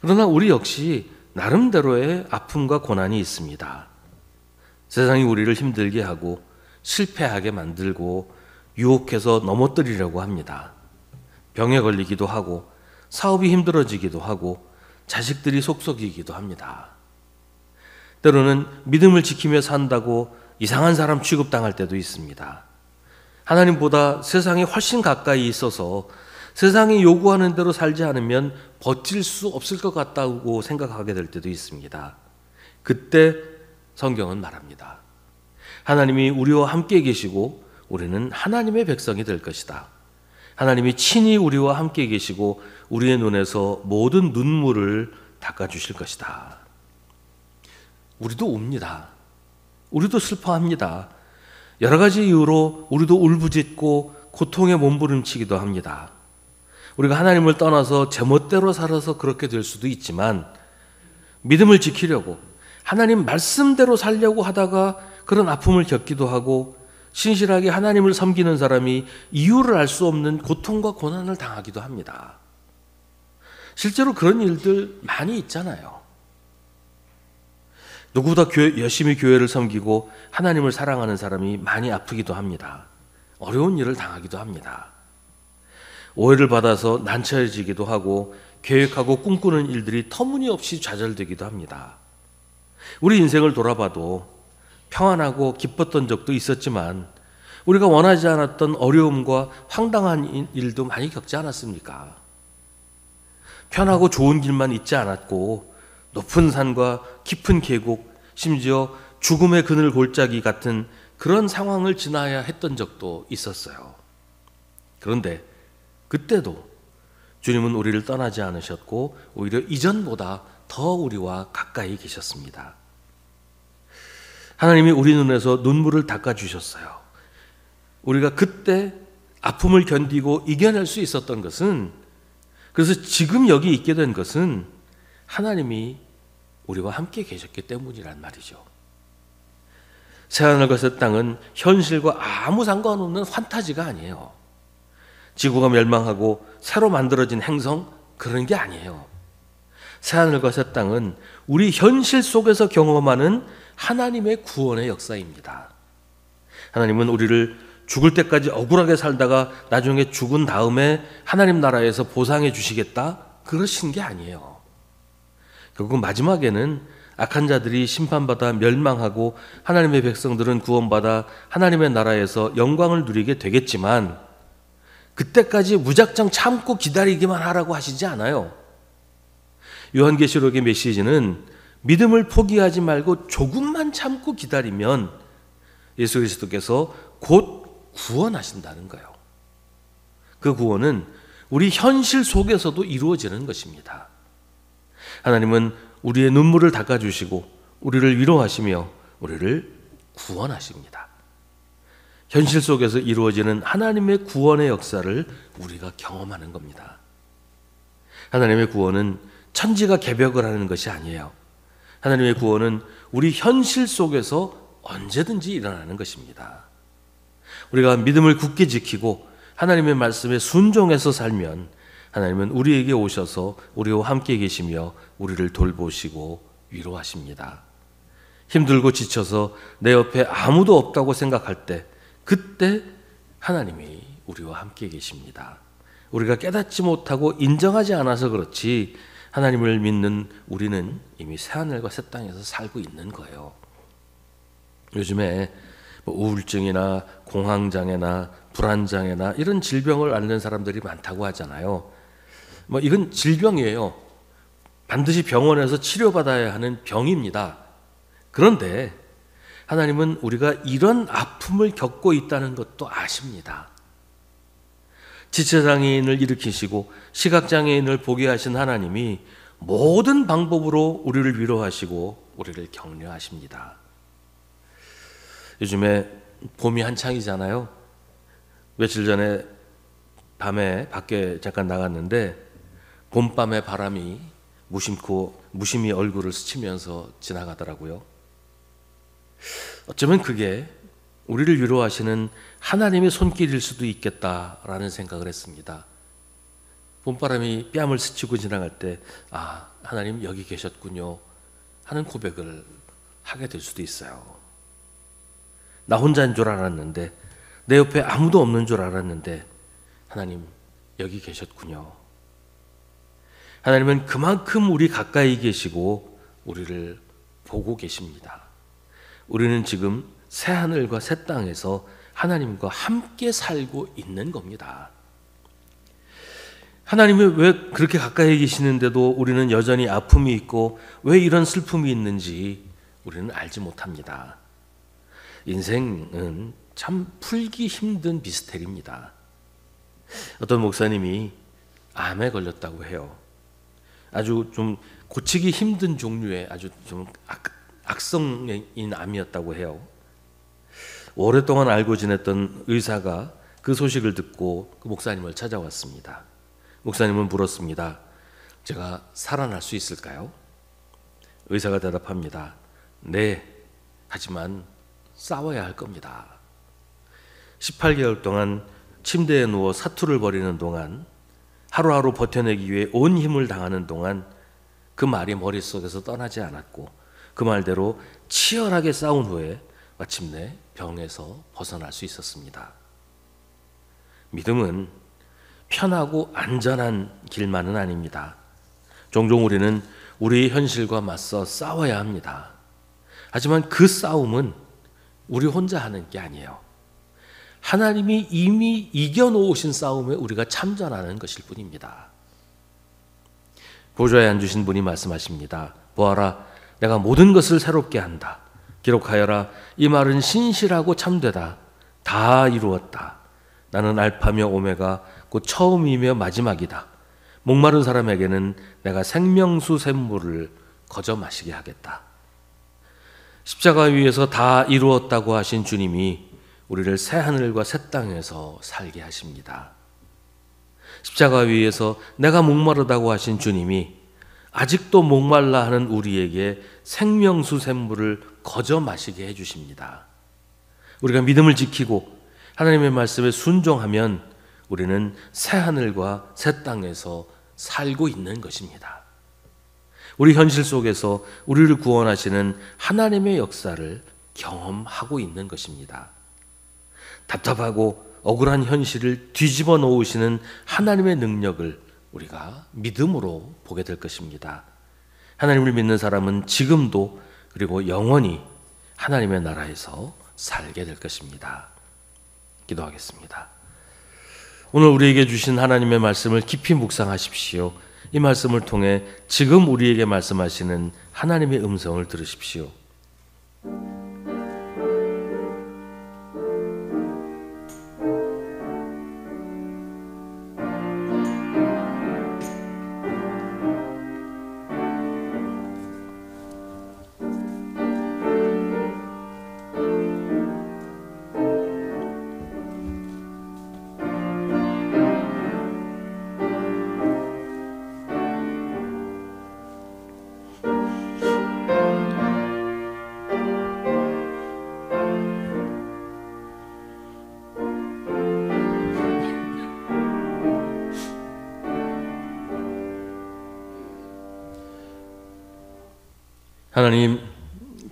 그러나 우리 역시 나름대로의 아픔과 고난이 있습니다. 세상이 우리를 힘들게 하고 실패하게 만들고 유혹해서 넘어뜨리려고 합니다. 병에 걸리기도 하고 사업이 힘들어지기도 하고 자식들이 속속이기도 합니다. 때로는 믿음을 지키며 산다고 이상한 사람 취급당할 때도 있습니다. 하나님보다 세상에 훨씬 가까이 있어서 세상이 요구하는 대로 살지 않으면 버틸 수 없을 것 같다고 생각하게 될 때도 있습니다. 그때 성경은 말합니다. 하나님이 우리와 함께 계시고 우리는 하나님의 백성이 될 것이다. 하나님이 친히 우리와 함께 계시고 우리의 눈에서 모든 눈물을 닦아주실 것이다. 우리도 웁니다. 우리도 슬퍼합니다. 여러 가지 이유로 우리도 울부짖고 고통에 몸부림치기도 합니다. 우리가 하나님을 떠나서 제멋대로 살아서 그렇게 될 수도 있지만 믿음을 지키려고 하나님 말씀대로 살려고 하다가 그런 아픔을 겪기도 하고 신실하게 하나님을 섬기는 사람이 이유를 알 수 없는 고통과 고난을 당하기도 합니다. 실제로 그런 일들 많이 있잖아요. 누구보다 열심히 교회를 섬기고 하나님을 사랑하는 사람이 많이 아프기도 합니다. 어려운 일을 당하기도 합니다. 오해를 받아서 난처해지기도 하고 계획하고 꿈꾸는 일들이 터무니없이 좌절되기도 합니다. 우리 인생을 돌아봐도 평안하고 기뻤던 적도 있었지만 우리가 원하지 않았던 어려움과 황당한 일도 많이 겪지 않았습니까? 편하고 좋은 길만 있지 않았고 높은 산과 깊은 계곡, 심지어 죽음의 그늘 골짜기 같은 그런 상황을 지나야 했던 적도 있었어요. 그런데 그때도 주님은 우리를 떠나지 않으셨고 오히려 이전보다 더 우리와 가까이 계셨습니다. 하나님이 우리 눈에서 눈물을 닦아주셨어요. 우리가 그때 아픔을 견디고 이겨낼 수 있었던 것은, 그래서 지금 여기 있게 된 것은 하나님이 우리와 함께 계셨기 때문이란 말이죠. 새하늘과 새 땅은 현실과 아무 상관없는 판타지가 아니에요. 지구가 멸망하고 새로 만들어진 행성, 그런 게 아니에요. 새하늘과 새 땅은 우리 현실 속에서 경험하는 하나님의 구원의 역사입니다. 하나님은 우리를 죽을 때까지 억울하게 살다가 나중에 죽은 다음에 하나님 나라에서 보상해 주시겠다, 그러신 게 아니에요. 결국 마지막에는 악한 자들이 심판받아 멸망하고 하나님의 백성들은 구원받아 하나님의 나라에서 영광을 누리게 되겠지만 그때까지 무작정 참고 기다리기만 하라고 하시지 않아요. 요한계시록의 메시지는 믿음을 포기하지 말고 조금만 참고 기다리면 예수 그리스도께서 곧 구원하신다는 거예요. 그 구원은 우리 현실 속에서도 이루어지는 것입니다. 하나님은 우리의 눈물을 닦아주시고 우리를 위로하시며 우리를 구원하십니다. 현실 속에서 이루어지는 하나님의 구원의 역사를 우리가 경험하는 겁니다. 하나님의 구원은 천지가 개벽을 하는 것이 아니에요. 하나님의 구원은 우리 현실 속에서 언제든지 일어나는 것입니다. 우리가 믿음을 굳게 지키고 하나님의 말씀에 순종해서 살면 하나님은 우리에게 오셔서 우리와 함께 계시며 우리를 돌보시고 위로하십니다. 힘들고 지쳐서 내 옆에 아무도 없다고 생각할 때 그때 하나님이 우리와 함께 계십니다. 우리가 깨닫지 못하고 인정하지 않아서 그렇지 하나님을 믿는 우리는 이미 새하늘과 새 땅에서 살고 있는 거예요. 요즘에 우울증이나 공황장애나 불안장애나 이런 질병을 앓는 사람들이 많다고 하잖아요. 이건 질병이에요. 반드시 병원에서 치료받아야 하는 병입니다. 그런데 하나님은 우리가 이런 아픔을 겪고 있다는 것도 아십니다. 지체장애인을 일으키시고 시각장애인을 보게 하신 하나님이 모든 방법으로 우리를 위로하시고 우리를 격려하십니다. 요즘에 봄이 한창이잖아요. 며칠 전에 밤에 밖에 잠깐 나갔는데 봄밤의 바람이 무심히 얼굴을 스치면서 지나가더라고요. 어쩌면 그게 우리를 위로하시는 하나님의 손길일 수도 있겠다라는 생각을 했습니다. 봄바람이 뺨을 스치고 지나갈 때 하나님 여기 계셨군요 하는 고백을 하게 될 수도 있어요. 나 혼자인 줄 알았는데, 내 옆에 아무도 없는 줄 알았는데 하나님 여기 계셨군요. 하나님은 그만큼 우리 가까이 계시고 우리를 보고 계십니다. 우리는 지금 새 하늘과 새 땅에서 하나님과 함께 살고 있는 겁니다. 하나님이 왜 그렇게 가까이 계시는데도 우리는 여전히 아픔이 있고 왜 이런 슬픔이 있는지 우리는 알지 못합니다. 인생은 참 풀기 힘든 미스테리입니다. 어떤 목사님이 암에 걸렸다고 해요. 아주 좀 고치기 힘든 종류의 아주 좀 악성인 암이었다고 해요. 오랫동안 알고 지냈던 의사가 그 소식을 듣고 그 목사님을 찾아왔습니다. 목사님은 물었습니다. 제가 살아날 수 있을까요? 의사가 대답합니다. 네, 하지만 싸워야 할 겁니다. 18개월 동안 침대에 누워 사투를 벌이는 동안, 하루하루 버텨내기 위해 온 힘을 당하는 동안 그 말이 머릿속에서 떠나지 않았고 그 말대로 치열하게 싸운 후에 마침내 병에서 벗어날 수 있었습니다. 믿음은 편하고 안전한 길만은 아닙니다. 종종 우리는 우리의 현실과 맞서 싸워야 합니다. 하지만 그 싸움은 우리 혼자 하는 게 아니에요. 하나님이 이미 이겨놓으신 싸움에 우리가 참전하는 것일 뿐입니다. 보좌에 앉으신 분이 말씀하십니다. 보아라, 내가 모든 것을 새롭게 한다. 기록하여라. 이 말은 신실하고 참되다. 다 이루었다. 나는 알파며 오메가 곧 처음이며 마지막이다. 목마른 사람에게는 내가 생명수 샘물을 거저 마시게 하겠다. 십자가 위에서 다 이루었다고 하신 주님이 우리를 새 하늘과 새 땅에서 살게 하십니다. 십자가 위에서 내가 목마르다고 하신 주님이 아직도 목말라 하는 우리에게 생명수 샘물을 거저 마시게 해주십니다. 우리가 믿음을 지키고 하나님의 말씀에 순종하면 우리는 새 하늘과 새 땅에서 살고 있는 것입니다. 우리 현실 속에서 우리를 구원하시는 하나님의 역사를 경험하고 있는 것입니다. 답답하고 억울한 현실을 뒤집어 놓으시는 하나님의 능력을 우리가 믿음으로 보게 될 것입니다. 하나님을 믿는 사람은 지금도 그리고 영원히 하나님의 나라에서 살게 될 것입니다. 기도하겠습니다. 오늘 우리에게 주신 하나님의 말씀을 깊이 묵상하십시오. 이 말씀을 통해 지금 우리에게 말씀하시는 하나님의 음성을 들으십시오. 하나님,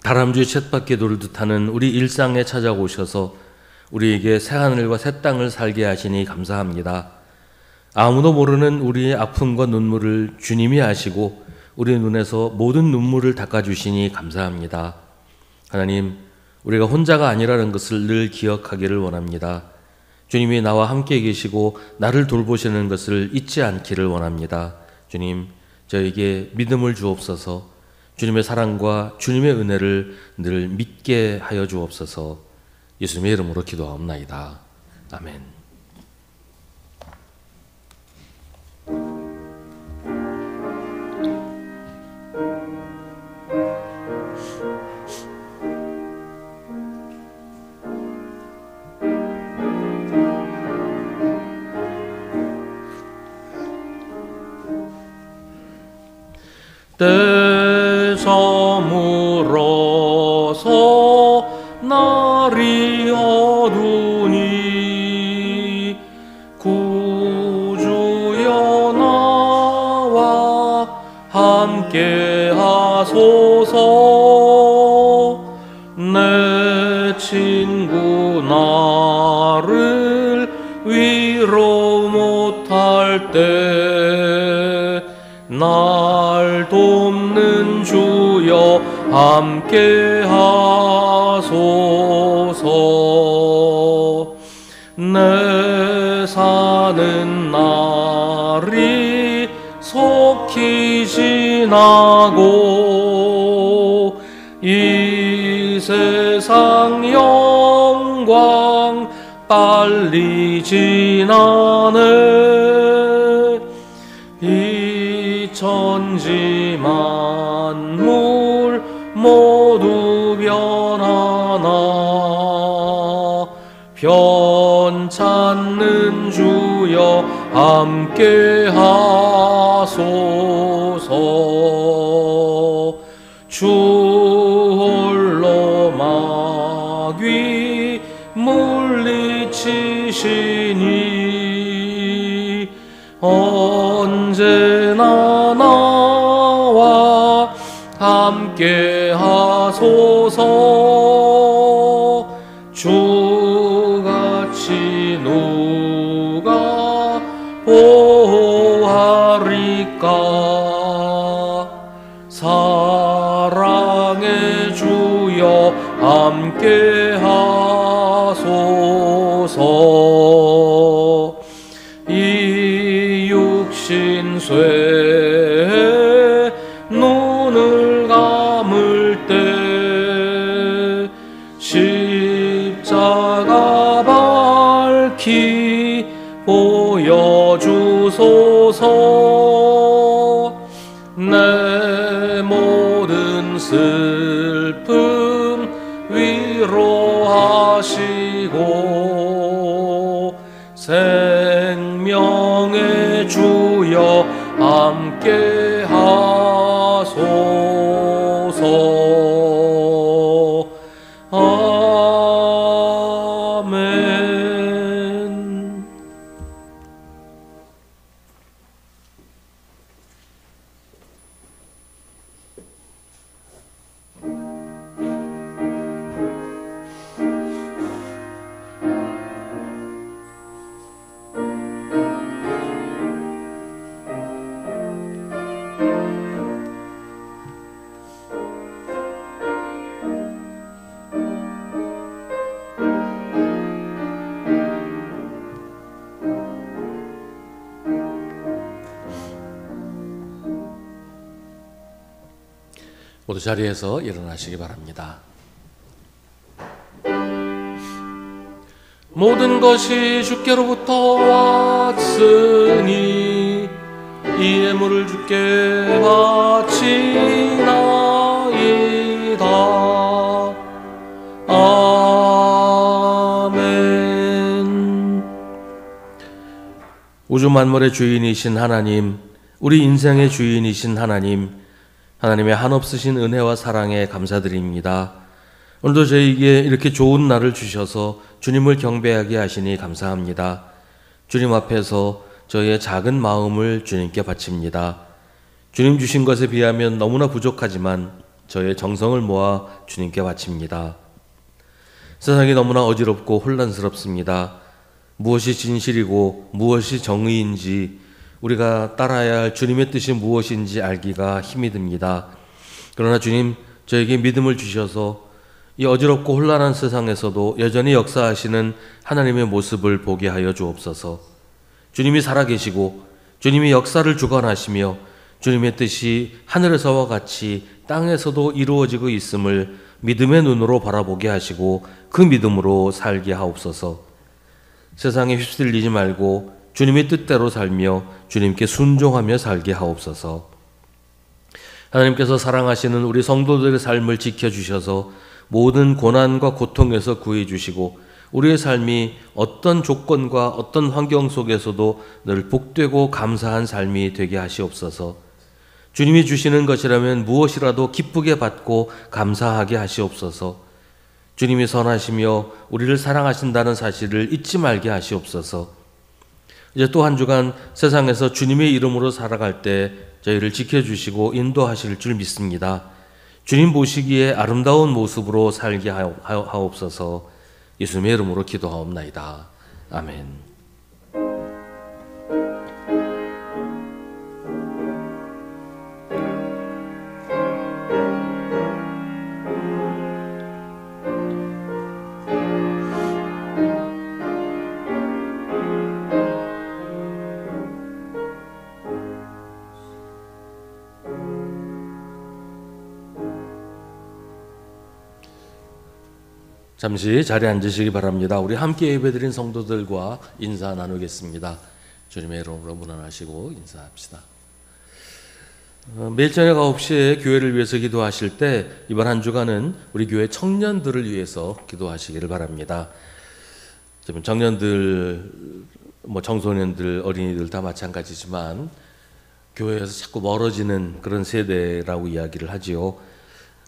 다람쥐 쳇바퀴 돌듯 하는 우리 일상에 찾아오셔서 우리에게 새하늘과 새 땅을 살게 하시니 감사합니다. 아무도 모르는 우리의 아픔과 눈물을 주님이 아시고 우리 눈에서 모든 눈물을 닦아주시니 감사합니다. 하나님, 우리가 혼자가 아니라는 것을 늘 기억하기를 원합니다. 주님이 나와 함께 계시고 나를 돌보시는 것을 잊지 않기를 원합니다. 주님, 저에게 믿음을 주옵소서. 주님의 사랑과 주님의 은혜를 늘 믿게 하여 주옵소서. 예수님의 이름으로 기도하옵나이다. 아멘. 저물어서 날이 어두니 구주여 나와 함께 하소서. 내 친구 나를 위로 못할 때 날 돕는 주여 함께 하소서. 내 사는 날이 속히 지나고 이 세상 영광 빨리 지나네. 이 천지 만물 모두 변하나 변찮는 주여 함께 하소서. 주 홀로 마귀 물리치시니 언제나 나와 함께 하소서. 주같이 누가 보호하리까. 사랑의 주여 함께 하소서. 이 육신 쇠에 눈을 감을 때 십자가 밝히 보여주소서. 내 모든 슬픔 위로하시고 생명의 주여 함께 하소서. 아멘. 모두 자리에서 일어나시기 바랍니다. 모든 것이 주께로부터 왔으니 이 예물을 주께 바치나이다. 아멘. 우주 만물의 주인이신 하나님, 우리 인생의 주인이신 하나님, 하나님의 한없으신 은혜와 사랑에 감사드립니다. 오늘도 저희에게 이렇게 좋은 날을 주셔서 주님을 경배하게 하시니 감사합니다. 주님 앞에서 저희의 작은 마음을 주님께 바칩니다. 주님 주신 것에 비하면 너무나 부족하지만 저희의 정성을 모아 주님께 바칩니다. 세상이 너무나 어지럽고 혼란스럽습니다. 무엇이 진실이고 무엇이 정의인지, 우리가 따라야 할 주님의 뜻이 무엇인지 알기가 힘이 듭니다. 그러나 주님, 저에게 믿음을 주셔서 이 어지럽고 혼란한 세상에서도 여전히 역사하시는 하나님의 모습을 보게 하여 주옵소서. 주님이 살아계시고 주님이 역사를 주관하시며 주님의 뜻이 하늘에서와 같이 땅에서도 이루어지고 있음을 믿음의 눈으로 바라보게 하시고 그 믿음으로 살게 하옵소서. 세상에 휩쓸리지 말고 주님의 뜻대로 살며 주님께 순종하며 살게 하옵소서. 하나님께서 사랑하시는 우리 성도들의 삶을 지켜주셔서 모든 고난과 고통에서 구해주시고 우리의 삶이 어떤 조건과 어떤 환경 속에서도 늘 복되고 감사한 삶이 되게 하시옵소서. 주님이 주시는 것이라면 무엇이라도 기쁘게 받고 감사하게 하시옵소서. 주님이 선하시며 우리를 사랑하신다는 사실을 잊지 말게 하시옵소서. 이제 또 한 주간 세상에서 주님의 이름으로 살아갈 때 저희를 지켜주시고 인도하실 줄 믿습니다. 주님 보시기에 아름다운 모습으로 살게 하옵소서. 예수님의 이름으로 기도하옵나이다. 아멘. 잠시 자리에 앉으시기 바랍니다. 우리 함께 예배드린 성도들과 인사 나누겠습니다. 주님의 이름으로 문안하시고 인사합시다. 매일 저녁 9시에 교회를 위해서 기도하실 때 이번 한 주간은 우리 교회 청년들을 위해서 기도하시기를 바랍니다. 청년들, 청소년들, 어린이들 다 마찬가지지만 교회에서 자꾸 멀어지는 그런 세대라고 이야기를 하지요.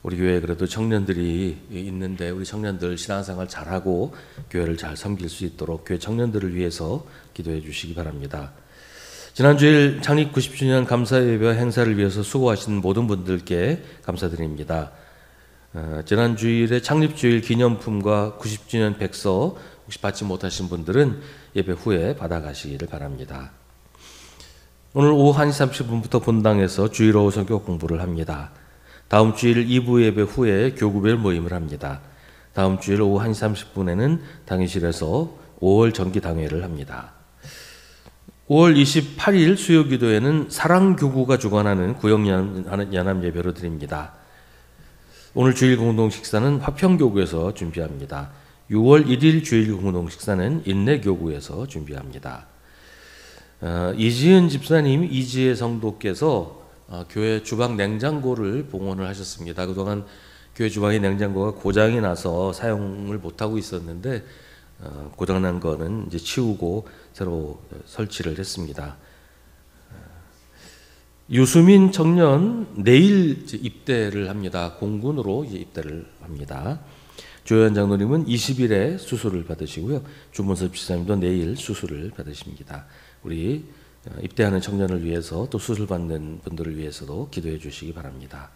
우리 교회에 그래도 청년들이 있는데 우리 청년들 신앙생활 잘하고 교회를 잘 섬길 수 있도록 교회 청년들을 위해서 기도해 주시기 바랍니다. 지난주일 창립 90주년 감사예배와 행사를 위해서 수고하신 모든 분들께 감사드립니다. 지난주일에 창립주일 기념품과 90주년 백서 혹시 받지 못하신 분들은 예배 후에 받아가시기를 바랍니다. 오늘 오후 1시 30분부터 본당에서 주일 오후 성경 공부를 합니다. 다음 주일 2부 예배 후에 교구별 모임을 합니다. 다음 주일 오후 1시 30분에는 당회실에서 5월 정기당회를 합니다. 5월 28일 수요기도에는 사랑교구가 주관하는 구역연합 예배로 드립니다. 오늘 주일 공동식사는 화평교구에서 준비합니다. 6월 1일 주일 공동식사는 인내교구에서 준비합니다. 이지은 집사님, 이지혜 성도께서 교회 주방 냉장고를 봉헌을 하셨습니다. 그동안 교회 주방의 냉장고가 고장이 나서 사용을 못하고 있었는데 고장난 거는 이제 치우고 새로 설치를 했습니다. 유수민 청년 내일 입대를 합니다. 공군으로 입대를 합니다. 조현 장로님은 20일에 수술을 받으시고요. 주문섭 집사님도 내일 수술을 받으십니다. 우리 입대하는 청년을 위해서 또 수술받는 분들을 위해서도 기도해 주시기 바랍니다.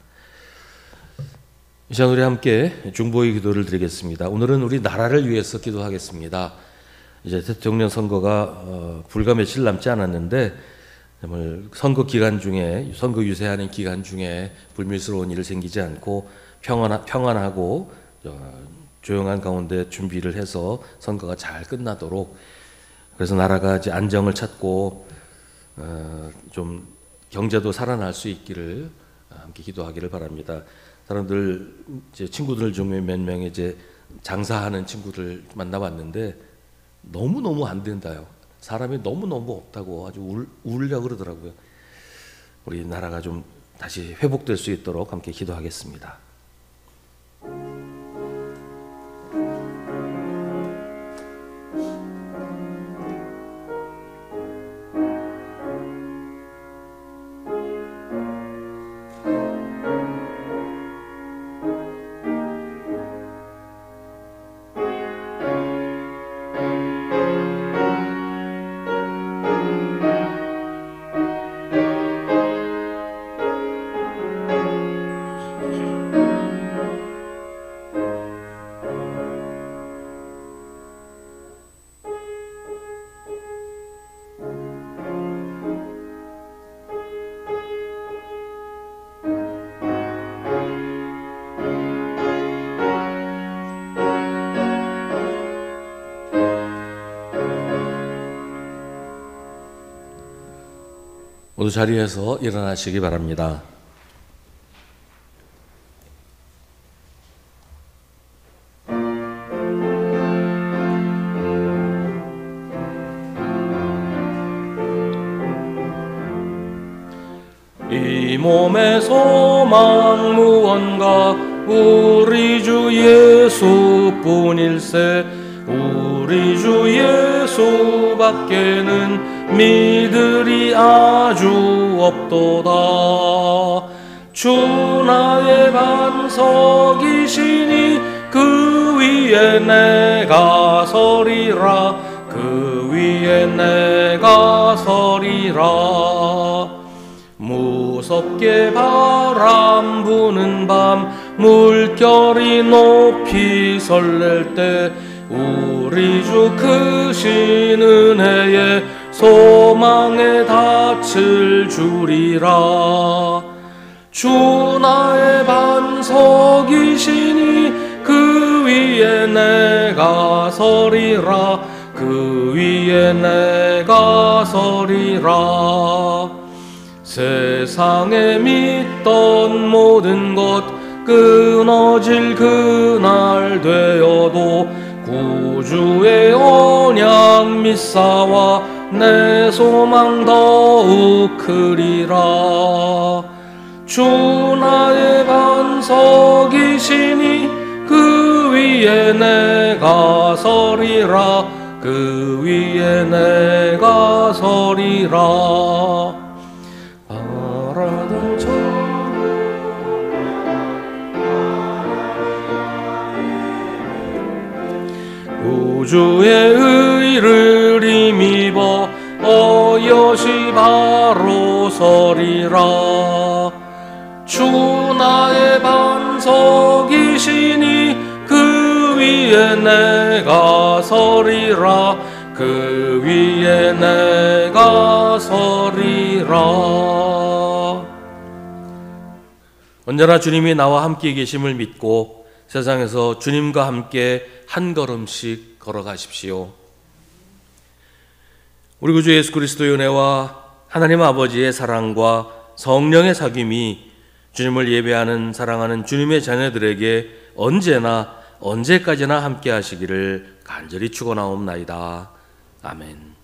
이 시간 우리 함께 중보의 기도를 드리겠습니다. 오늘은 우리 나라를 위해서 기도하겠습니다. 이제 대통령 선거가 불과 며칠 남지 않았는데 정말 선거 기간 중에 선거 유세하는 기간 중에 불미스러운 일이 생기지 않고 평안하고 조용한 가운데 준비를 해서 선거가 잘 끝나도록 그래서 나라가 이제 안정을 찾고 좀 경제도 살아날 수 있기를 함께 기도하기를 바랍니다. 사람들 제 친구들 중에 몇 명 이제 장사하는 친구들 만나봤는데 너무 안 된다요. 사람이 너무 없다고 아주 울려고 그러더라고요. 우리 나라가 좀 다시 회복될 수 있도록 함께 기도하겠습니다. 모두 자리에서 일어나시기 바랍니다. 이 몸의 소망 무언가 우리 주 예수뿐일세 우리 주 예수밖에는 믿으리 아주 없도다. 주 나의 반석이시니 그 위에 내가 서리라 그 위에 내가 서리라. 무섭게 바람 부는 밤 물결이 높이 설렐 때 우리 주 크신 은혜에 소망에 닻을 주리라. 주 나의 반석이시니 그 위에 내가 서리라 그 위에 내가 서리라. 세상에 믿던 모든 것 끊어질 그날 되어도 구주의 언약 믿사와 내 소망 더욱 크리라. 주 나의 반석이시니 그 위에 내가 서리라. 그 위에 내가 서리라. 바라던 저 구주의 의를 힘입어 어여시 바로 서리라. 주 나의 반석이시니 그 위에 내가 서리라. 그 위에 내가 서리라. 언제나 주님이 나와 함께 계심을 믿고 세상에서 주님과 함께 한 걸음씩 걸어가십시오. 우리 구주 예수 그리스도의 은혜와 하나님 아버지의 사랑과 성령의 사귐이 주님을 예배하는 사랑하는 주님의 자녀들에게 언제나 언제까지나 함께 하시기를 간절히 축원하옵나이다. 아멘.